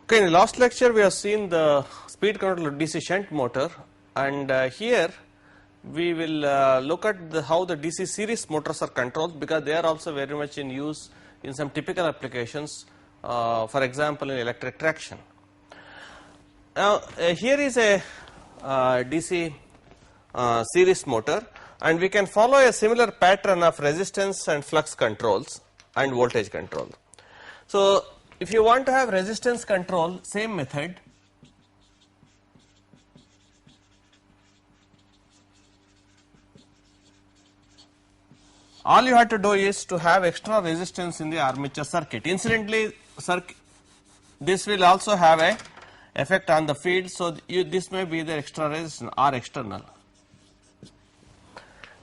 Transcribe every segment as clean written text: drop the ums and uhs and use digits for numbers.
Okay, in the last lecture we have seen the speed control of DC shunt motor, and here we will look at how the DC series motors are controlled, because they are also very much in use in some typical applications, for example in electric traction. Now here is a DC series motor, and we can follow a similar pattern of resistance and flux controls and voltage control. So if you want to have resistance control, same method. All you have to do is to have extra resistance in the armature circuit. Incidentally, this will also have a effect on the field, so this may be the extra resistance or external.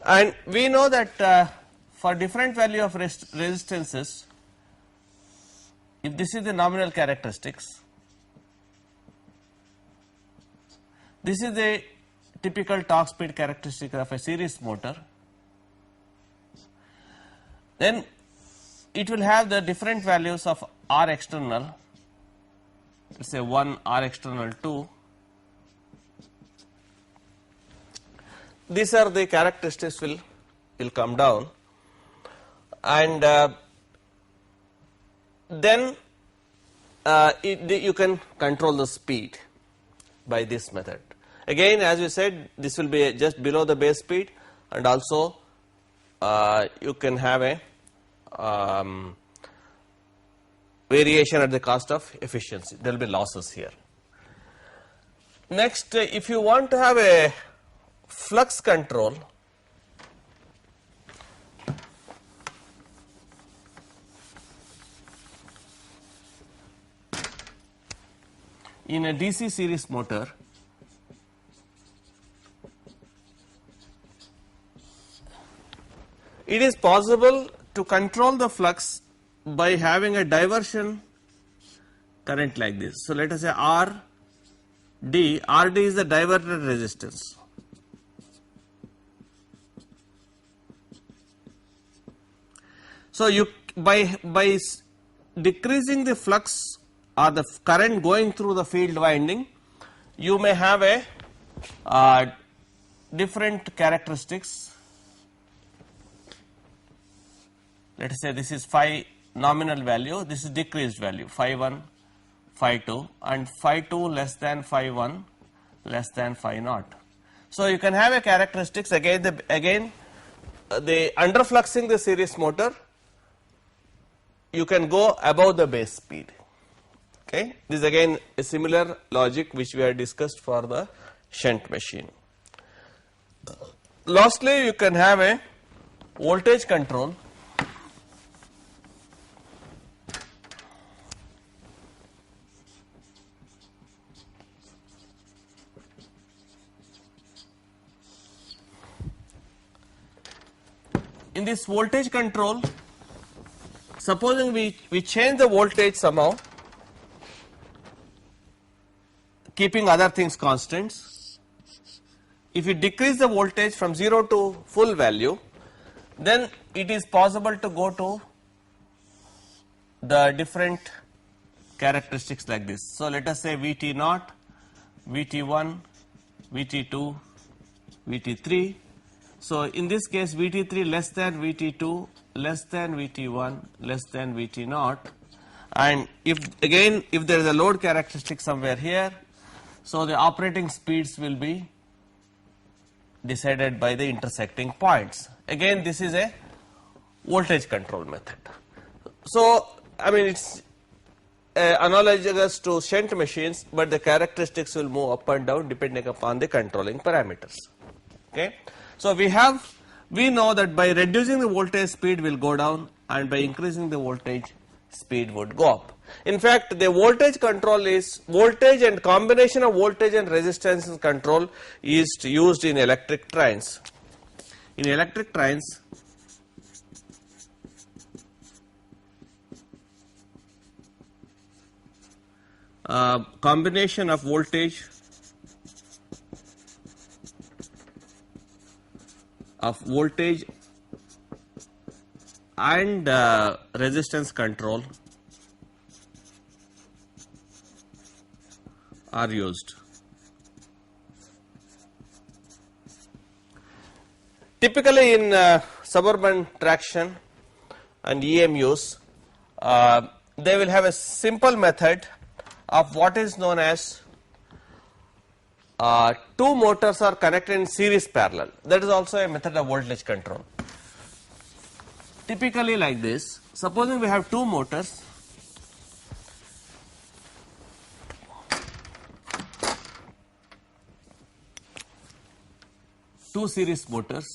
And we know that for different value of resistances, if this is the nominal characteristics, this is the typical torque speed characteristic of a series motor, then it will have the different values of R external, let us say 1, R external 2. These are the characteristics will come down, and then you can control the speed by this method. Again, as we said, this will be just below the base speed, and also you can have a variation at the cost of efficiency. There will be losses here. Next, if you want to have a flux control, in a DC series motor, it is possible to control the flux by having a diversion current like this. So let us say RD is the diverted resistance. So you by decreasing the flux or the current going through the field winding, you may have a different characteristics. Let us say this is phi nominal value, this is decreased value, phi 1, phi 2, and phi 2 less than phi 1 less than phi 0. So you can have a characteristics again the underfluxing the series motor, you can go above the base speed. Okay, this is again a similar logic which we have discussed for the shunt machine. Lastly, you can have a voltage control. In this voltage control, supposing we change the voltage somehow, keeping other things constants. If you decrease the voltage from 0 to full value, then it is possible to go to the different characteristics like this. So let us say VT0, VT1, VT2, VT3. So in this case VT3 less than VT2, less than VT1, less than VT0, and if there is a load characteristic somewhere here, so the operating speeds will be decided by the intersecting points. Again, this is a voltage control method. So I mean it's analogous to shunt machines, but the characteristics will move up and down depending upon the controlling parameters. Okay, so we know that by reducing the voltage, speed will go down, and by increasing the voltage, speed would go up. In fact, the voltage control is voltage, and combination of voltage and resistance control is used in electric trains. In electric trains, combination of voltage and resistance control are used. Typically in suburban traction and EMUs, they will have a simple method of what is known as two motors are connected in series parallel. That is also a method of voltage control. Typically like this, supposing we have two motors, two series motors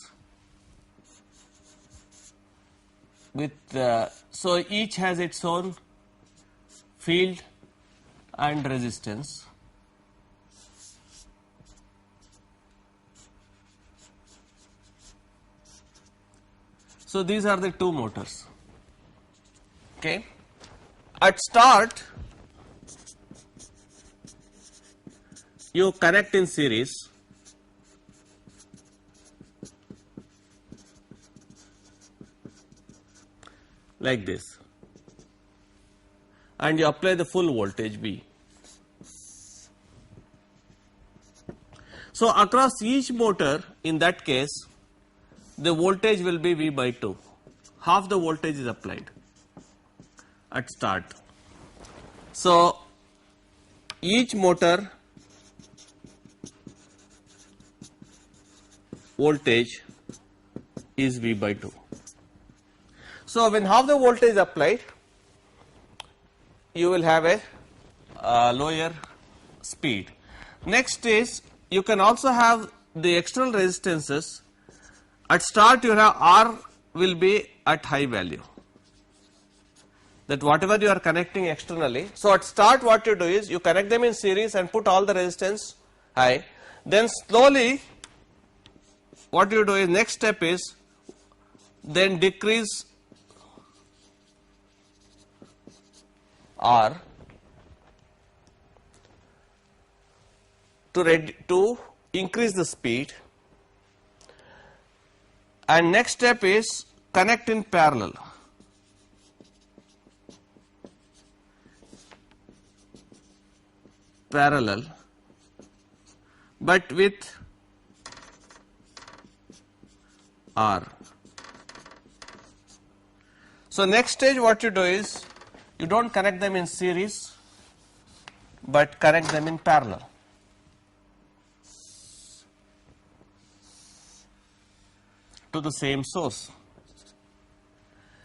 with so each has its own field and resistance. So these are the two motors. Okay. At start, you connect in series. Like this, and you apply the full voltage V. So across each motor, in that case, the voltage will be V by 2. Half the voltage is applied at start. So each motor voltage is V by 2. So when half the voltage is applied, you will have a lower speed. Next is, you can also have the external resistances. At start you have R will be at high value, that whatever you are connecting externally. So at start what you do is, you connect them in series and put all the resistance high. Then slowly what you do is, next step is, then decrease R to increase the speed, and next step is connect in parallel. But with R. So next stage what you do is, you don't connect them in series, but connect them in parallel. To the same source.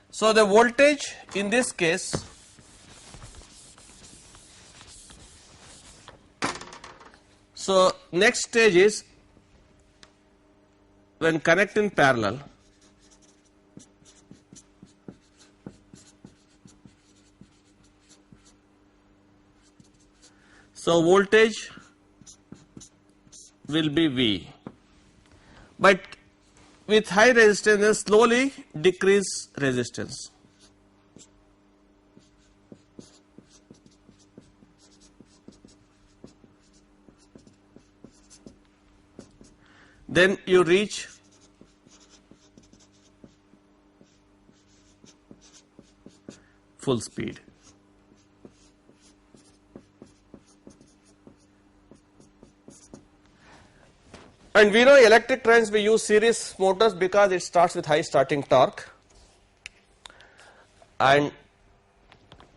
So the voltage in this case so next stage is, when connect in parallel, so voltage will be V, but with high resistance slowly decrease resistance. Then you reach full speed. And we know electric trains, we use series motors because it starts with high starting torque, and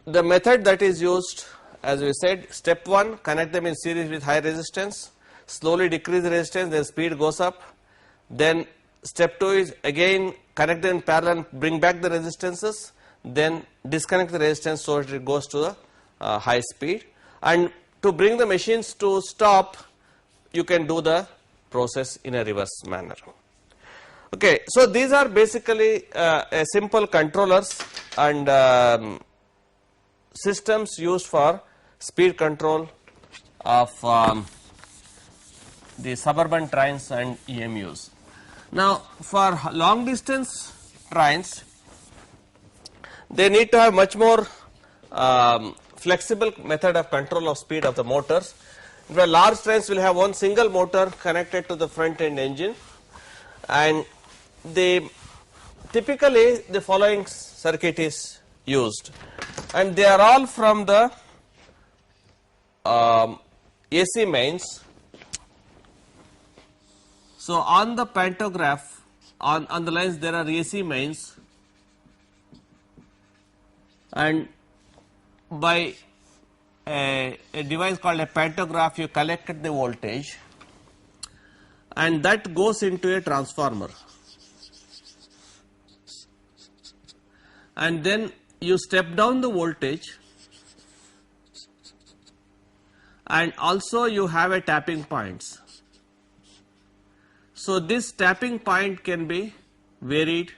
the method that is used, as we said, step 1, connect them in series with high resistance, slowly decrease the resistance, then speed goes up. Then step 2 is again connect them in parallel, bring back the resistances, then disconnect the resistance so that it goes to the high speed. And to bring the machines to stop, you can do the process in a reverse manner. Okay, so these are basically a simple controllers and systems used for speed control of the suburban trains and EMUs. Now for long distance trains, they need to have much more flexible method of control of speed of the motors. Where large trains will have one single motor connected to the front end engine, and typically the following circuit is used, and they are all from the AC mains. So on the pantograph, on the lines there are AC mains, and by a device called a pantograph you collect the voltage, and that goes into a transformer, and then you step down the voltage, and also you have a tapping points. So this tapping point can be varied,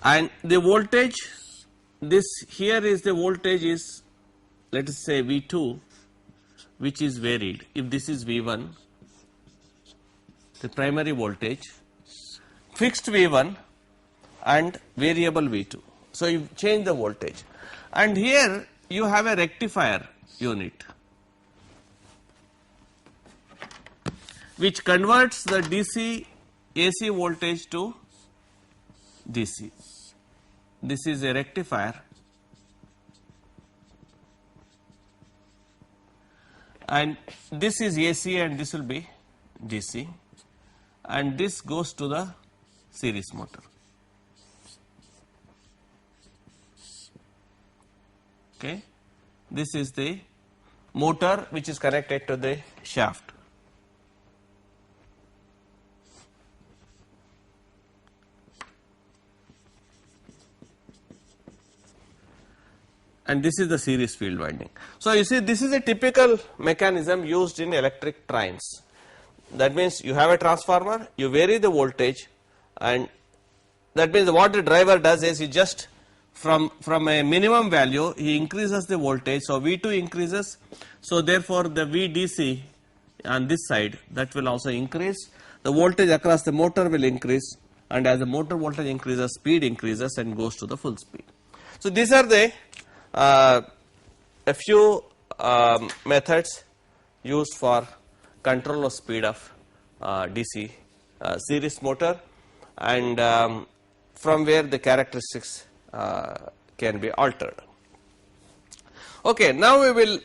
and the voltage, this here is the voltage is, let us say V2, which is varied. If this is V1, the primary voltage, fixed V1 and variable V2. So you change the voltage, and here you have a rectifier unit which converts the DC AC voltage to DC. This is a rectifier, and this is AC and this will be DC, and this goes to the series motor. Okay. This is the motor which is connected to the shaft. And this is the series field winding. So you see, this is a typical mechanism used in electric trains. That means you have a transformer, you vary the voltage, and that means what the driver does is he just from a minimum value he increases the voltage, so V2 increases, so therefore the VDC on this side, that will also increase, the voltage across the motor will increase, and as the motor voltage increases, speed increases and goes to the full speed. So these are the a few methods used for control of speed of DC series motor, and from where the characteristics can be altered. Okay, now we will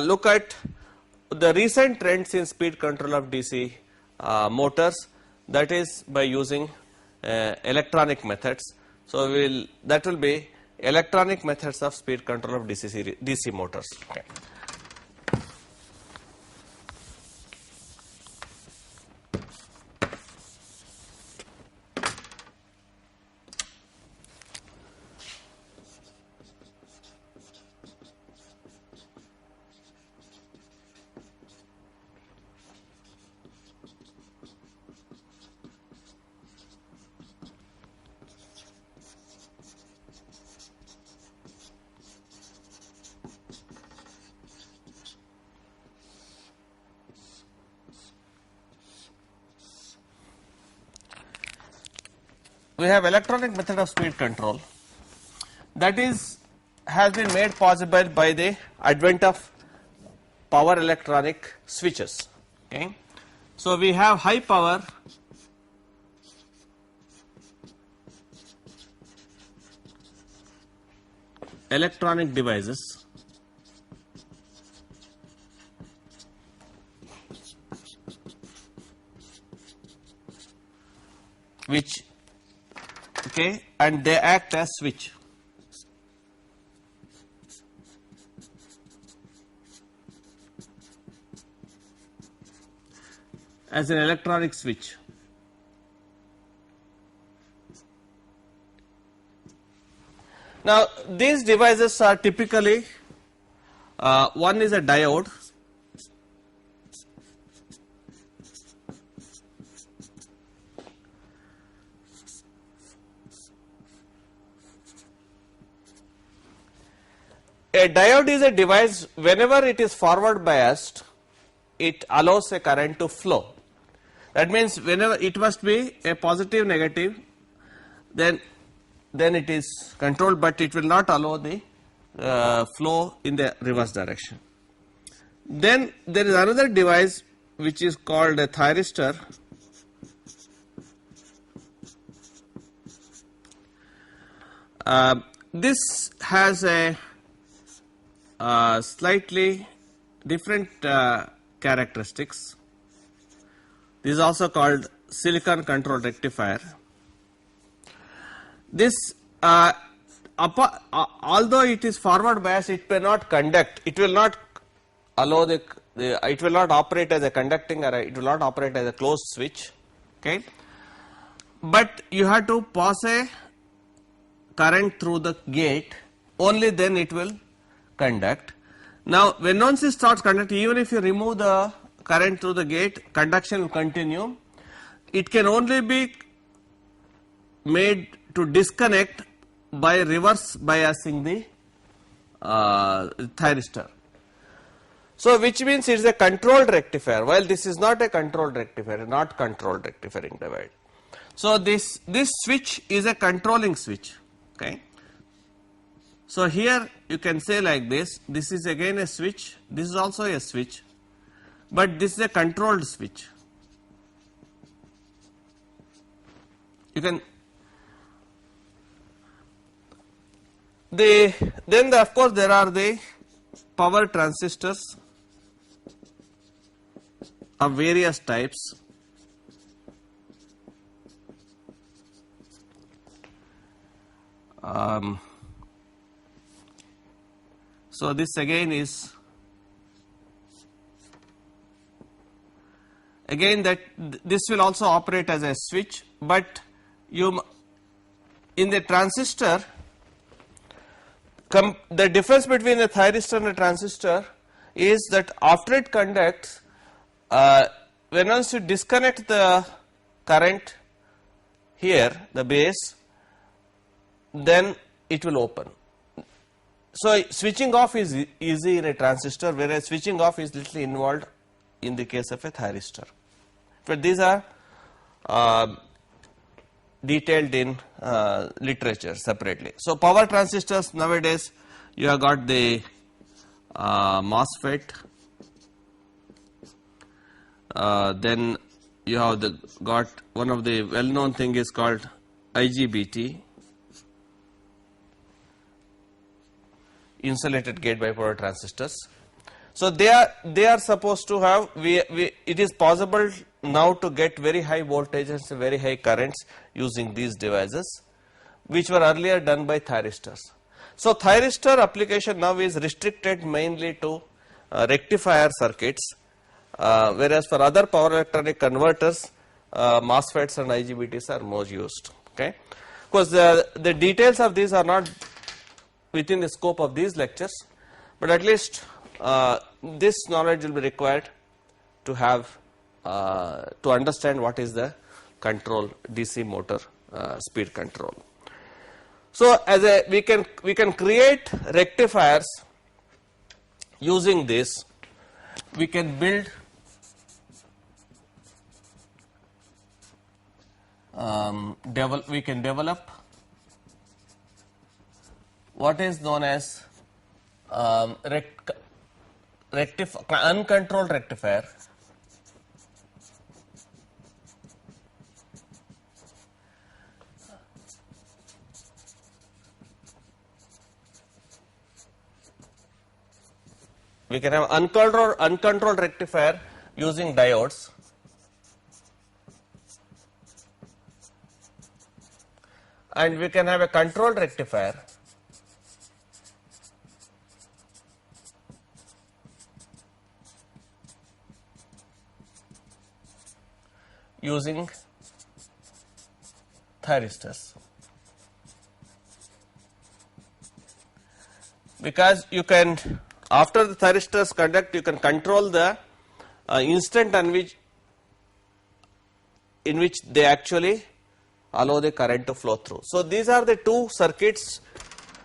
look at the recent trends in speed control of DC motors, that is by using electronic methods. So that will be electronic methods of speed control of DC motors. Okay. We have electronic method of speed control, that is has been made possible by the advent of power electronic switches. Okay. So we have high power electronic devices which, okay, and they act as switch. As an electronic switch. Now these devices are typically one is a diode, a diode is a device, whenever it is forward biased, it allows a current to flow. That means whenever it must be a positive negative, then it is controlled, but it will not allow the flow in the reverse direction. Then there is another device which is called a thyristor. This has a slightly different characteristics. This is also called silicon control rectifier. This although it is forward bias, it may not conduct, it will not allow it will not operate as a conducting or it will not operate as a closed switch, okay. But you have to pass a current through the gate, only then it will conduct. Now when once it starts conducting, even if you remove the current through the gate, conduction will continue. It can only be made to disconnect by reverse biasing the thyristor. So which means it is a controlled rectifier, while this is not a controlled rectifier, not controlled rectifying divide. So this switch is a controlling switch, okay. So here you can say like this is again a switch, this is also a switch, but this is a controlled switch. You can of course there are the power transistors of various types. So this again is this will also operate as a switch, but in the transistor, the difference between a thyristor and a transistor is that after it conducts, when once you disconnect the current here, the base, then it will open. So switching off is easy in a transistor, whereas switching off is little involved in the case of a thyristor. But these are detailed in literature separately. So power transistors nowadays, you have got the MOSFET, then you have got one of the well known thing is called IGBT, insulated gate bipolar transistors. So they are supposed to have, it is possible now to get very high voltages, very high currents using these devices, which were earlier done by thyristors. So thyristor application now is restricted mainly to rectifier circuits, whereas for other power electronic converters, MOSFETs and IGBTs are more used, okay. Of course the details of these are not within the scope of these lectures, but at least this knowledge will be required to have to understand what is the control DC motor speed control. So as we can create rectifiers using this. We can build we can develop what is known as uncontrolled rectifier. We can have uncontrolled rectifier using diodes. And we can have a controlled rectifier using thyristors, because you can, after the thyristors conduct, you can control the instant in which they actually allow the current to flow through. So these are the two circuits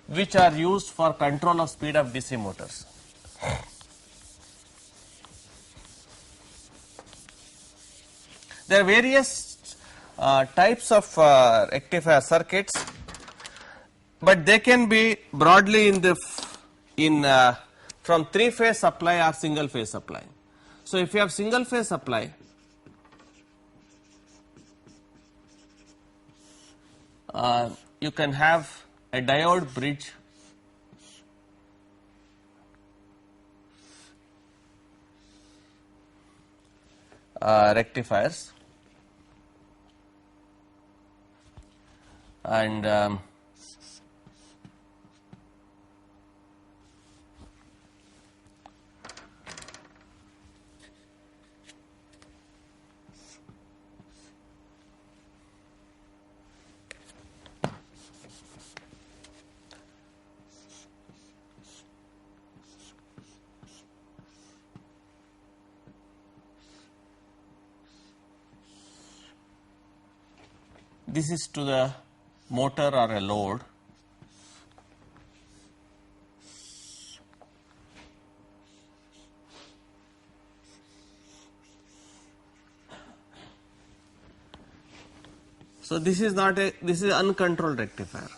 which are used for control of speed of DC motors. There are various types of rectifier circuits, but they can be broadly from three-phase supply or single-phase supply. So if you have single-phase supply, you can have a diode bridge rectifiers, and this is to the motor or a load. So this is not a, this is uncontrolled rectifier.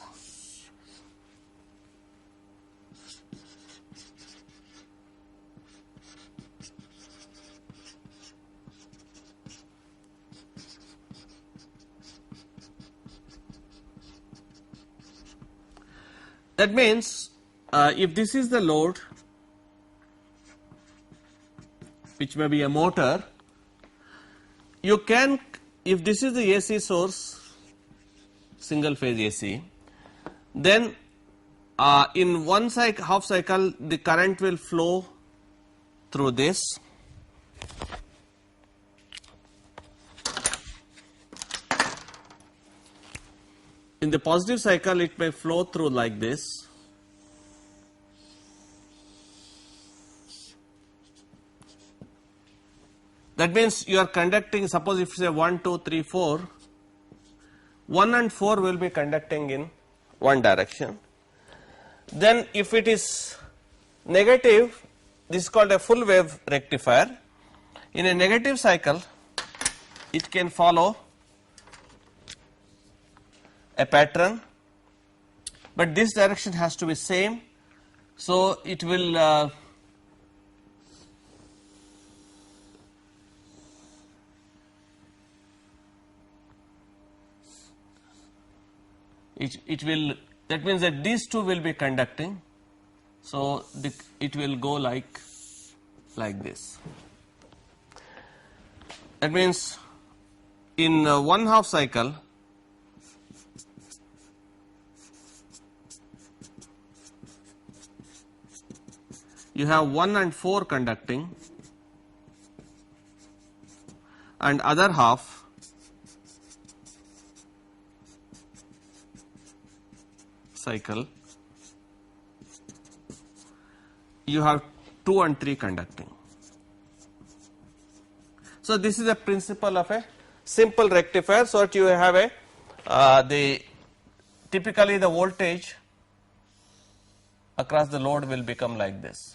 That means if this is the load, which may be a motor, you can, if this is the AC source, single phase AC, then in one cycle, half cycle, the current will flow through this. In the positive cycle, it may flow through like this. That means you are conducting, suppose if you say 1, 2, 3, 4, 1 and 4 will be conducting in one direction. Then if it is negative, this is called a full wave rectifier. In a negative cycle, it can follow a pattern, but this direction has to be same, so it will it will, that means that these two will be conducting, so it will go like this. That means in one half cycle, you have 1 and 4 conducting, and other half cycle you have 2 and 3 conducting. So this is a principle of a simple rectifier, so that you have a typically the voltage across the load will become like this.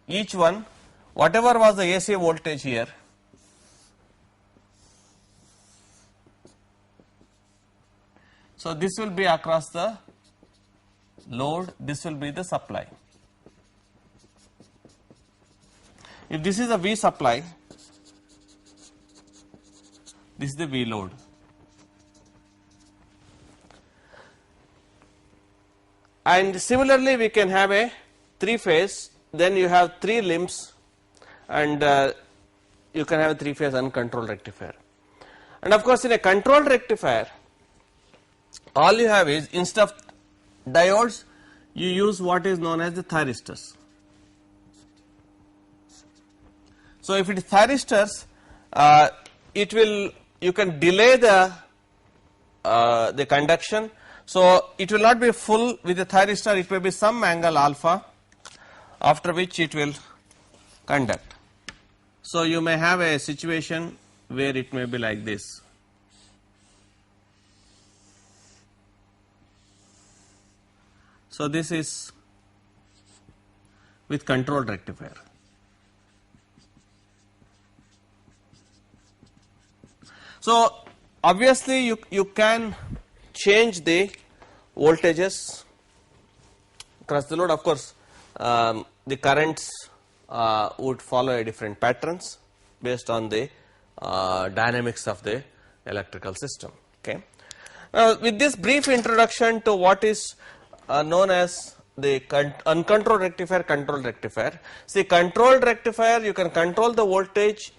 Each one, whatever was the AC voltage here, so this will be across the load, this will be the supply. If this is a V supply, this is the V load. And similarly, we can have a 3 phase, then you have 3 limbs, and you can have a 3 phase uncontrolled rectifier. And of course, in a controlled rectifier, all you have is, instead of diodes, you use what is known as the thyristors. So if it is thyristors, it will, you can delay the conduction. So it will not be full with the thyristor, it may be some angle alpha, after which it will conduct. So you may have a situation where it may be like this. So this is with controlled rectifier. So obviously you can change the voltages across the load. Of course, the currents would follow a different patterns based on the dynamics of the electrical system. Okay. Now, with this brief introduction to what is known as the uncontrolled rectifier, controlled rectifier. See, controlled rectifier, you can control the voltage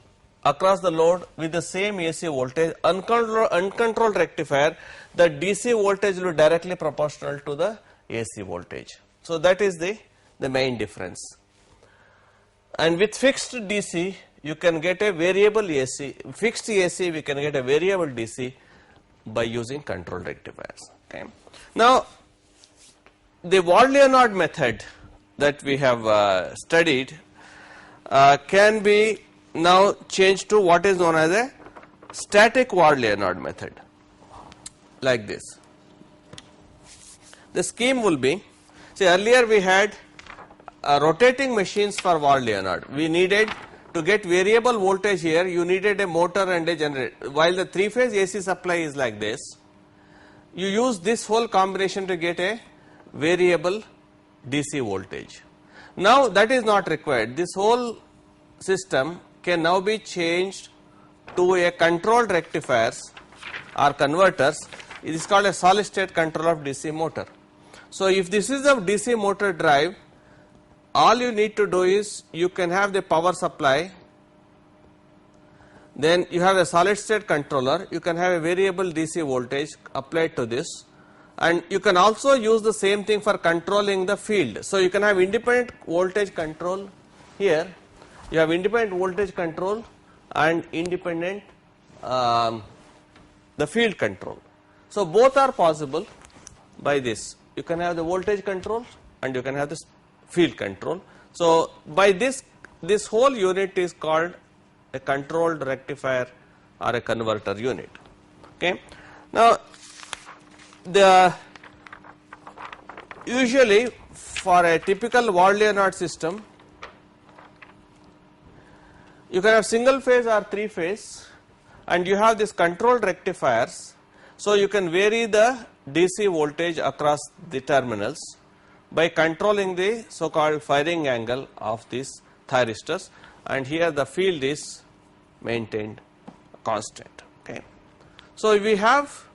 across the load with the same AC voltage. Uncontrolled rectifier, the DC voltage will be directly proportional to the AC voltage. So that is the main difference. And with fixed DC, you can get a variable AC. Fixed AC, we can get a variable DC by using controlled rectifiers. Okay. Now, the Ward-Leonard method that we have studied can be now changed to what is known as a static Ward-Leonard method, like this. The scheme will be, see, earlier we had rotating machines for Ward-Leonard. We needed to get variable voltage here, you needed a motor and a generator. While the three-phase AC supply is like this, you use this whole combination to get a variable DC voltage. Now that is not required. This whole system can now be changed to a controlled rectifiers or converters. It is called a solid state control of DC motor. So if this is a DC motor drive, all you need to do is you can have the power supply, then you have a solid state controller, you can have a variable DC voltage applied to this, and you can also use the same thing for controlling the field. So you can have independent voltage control here, you have independent voltage control and independent the field control. So both are possible by this. You can have the voltage control and you can have this field control. So by this whole unit is called a controlled rectifier or a converter unit. Okay. Now usually for a typical Ward-Leonard system, you can have single phase or three phase, and you have this controlled rectifiers. So you can vary the DC voltage across the terminals by controlling the so-called firing angle of these thyristors, and here the field is maintained constant. Okay. So we have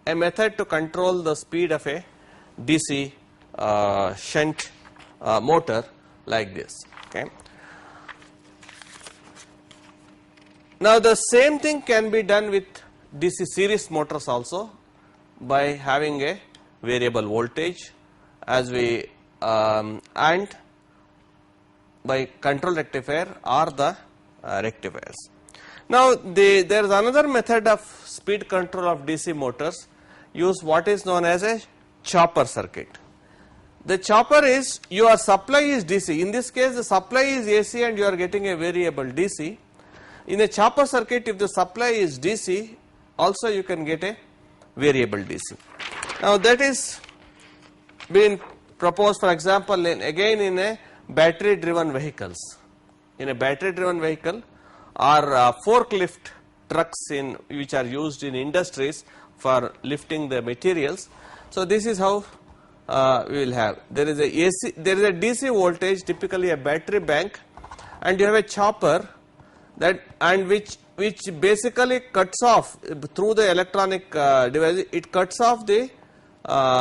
a method to control the speed of a DC shunt motor like this. Okay. Now the same thing can be done with DC series motors also by having a variable voltage as we and by control rectifier or the rectifiers. Now there is another method of speed control of DC motors, use what is known as a chopper circuit. The chopper is, your supply is DC, in this case the supply is AC and you are getting a variable DC. In a chopper circuit, if the supply is DC, also you can get a variable DC. Now that is been proposed, for example, again in a battery driven vehicles. In a battery driven vehicle or forklift trucks which are used in industries for lifting the materials. So this is how we will have. There is a DC voltage, typically a battery bank, and you have a chopper that and which basically cuts off through the electronic device. It cuts off the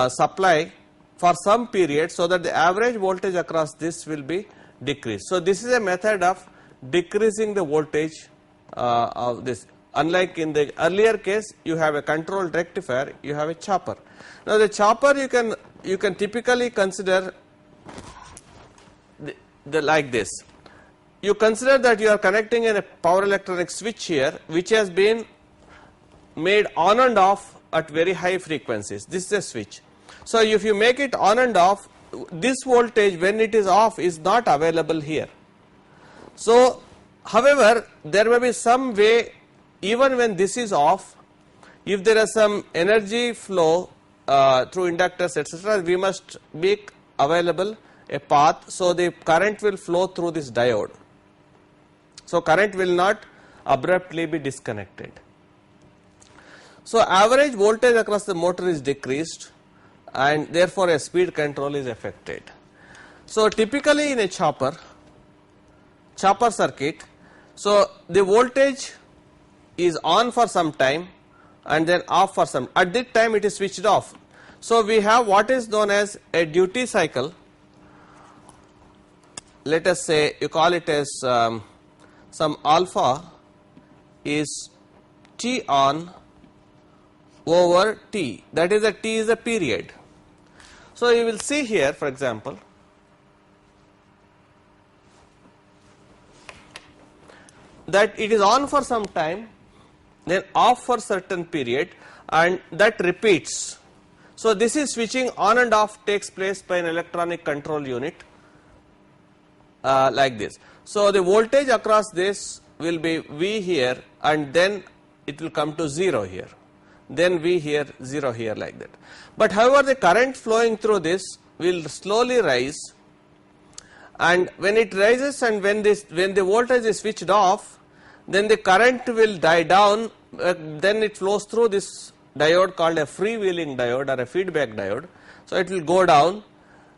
supply for some period so that the average voltage across this will be decreased. So this is a method of decreasing the voltage of this. Unlike in the earlier case, you have a controlled rectifier, you have a chopper. Now the chopper you can typically consider the like this. You consider that you are connecting a power electronic switch here, which has been made on and off at very high frequencies. This is a switch. So if you make it on and off, this voltage when it is off is not available here. So however, there may be some way, even when this is off, if there is some energy flow through inductors, etc., we must make available a path so the current will flow through this diode. So current will not abruptly be disconnected. So average voltage across the motor is decreased and therefore a speed control is affected. So typically in a chopper circuit, so the voltage is on for some time and then off for some, at that time it is switched off. So we have what is known as a duty cycle let us say you call it as some alpha is T on over T, that is, a T is a period. So you will see here, for example, that it is on for some time, then off for certain period, and that repeats. So this is switching on and off takes place by an electronic control unit like this. So the voltage across this will be V here, and then it will come to 0 here, then V here, 0 here, like that. But however, the current flowing through this will slowly rise, and when it rises and when the voltage is switched off, then the current will die down, then it flows through this diode called a freewheeling diode or a feedback diode. So it will go down,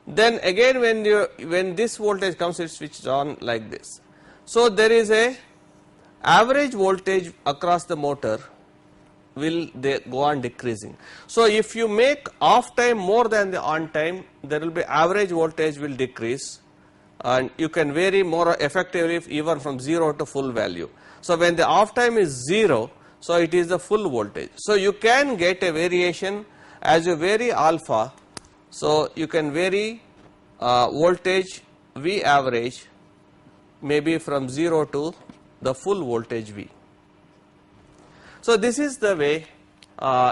then again when this voltage comes, it switches on like this. So there is a average voltage across the motor will they go on decreasing. So if you make off time more than the on time, there will be average voltage will decrease, and you can vary more effectively even from 0 to full value. So when the off time is 0, so it is the full voltage. So you can get a variation as you vary alpha. So you can vary voltage V average maybe from 0 to the full voltage V. So this is the way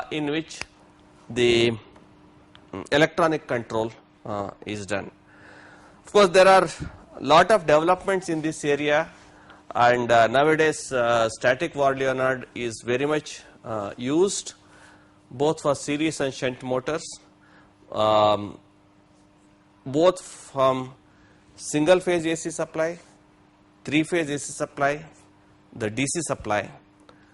in which the electronic control is done. Of course, there are lot of developments in this area, and nowadays static Ward-Leonard is very much used both for series and shunt motors, both from single phase AC supply, 3-phase AC supply, the DC supply,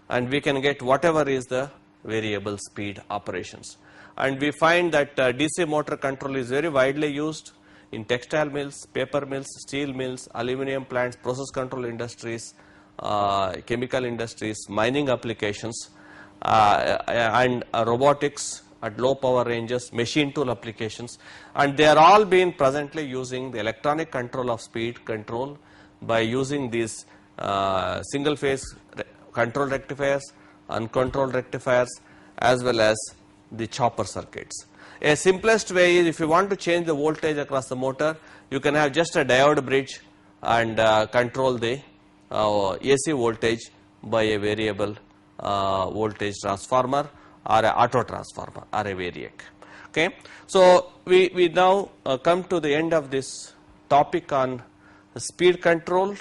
and we can get whatever is the variable speed operations. And we find that DC motor control is very widely used in textile mills, paper mills, steel mills, aluminum plants, process control industries, chemical industries, mining applications, and robotics at low power ranges, machine tool applications, and they are all being presently using the electronic control of speed control by using these single phase control rectifiers, uncontrolled rectifiers, as well as the chopper circuits. A simplest way is, if you want to change the voltage across the motor, you can have just a diode bridge and control the AC voltage by a variable voltage transformer or an auto transformer or a variac. Okay. So we now come to the end of this topic on speed control.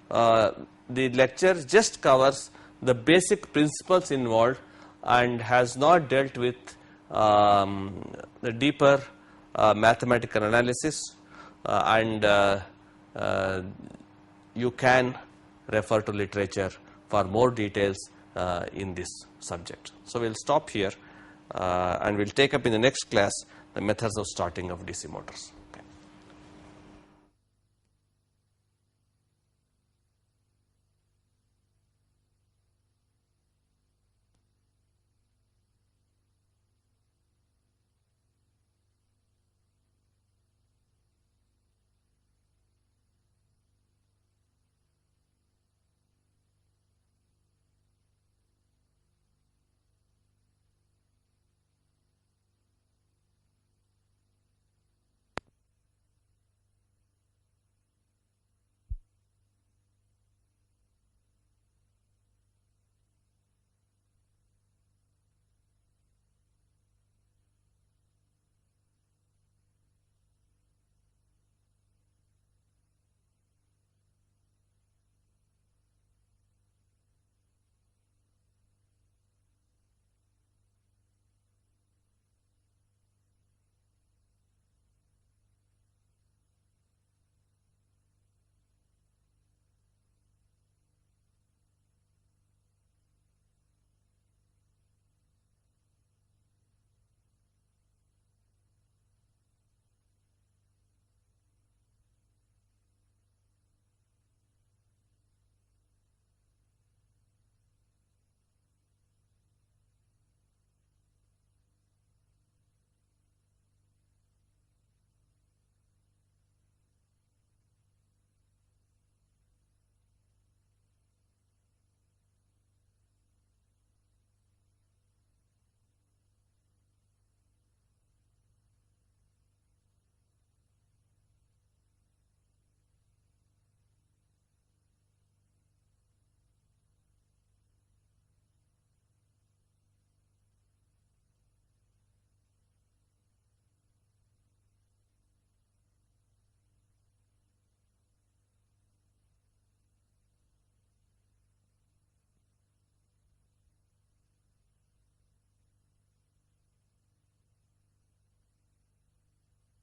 The lecture just covers the basic principles involved and has not dealt with the deeper mathematical analysis, and you can refer to literature for more details in this subject. So we'll stop here and we'll take up in the next class the methods of starting of DC motors.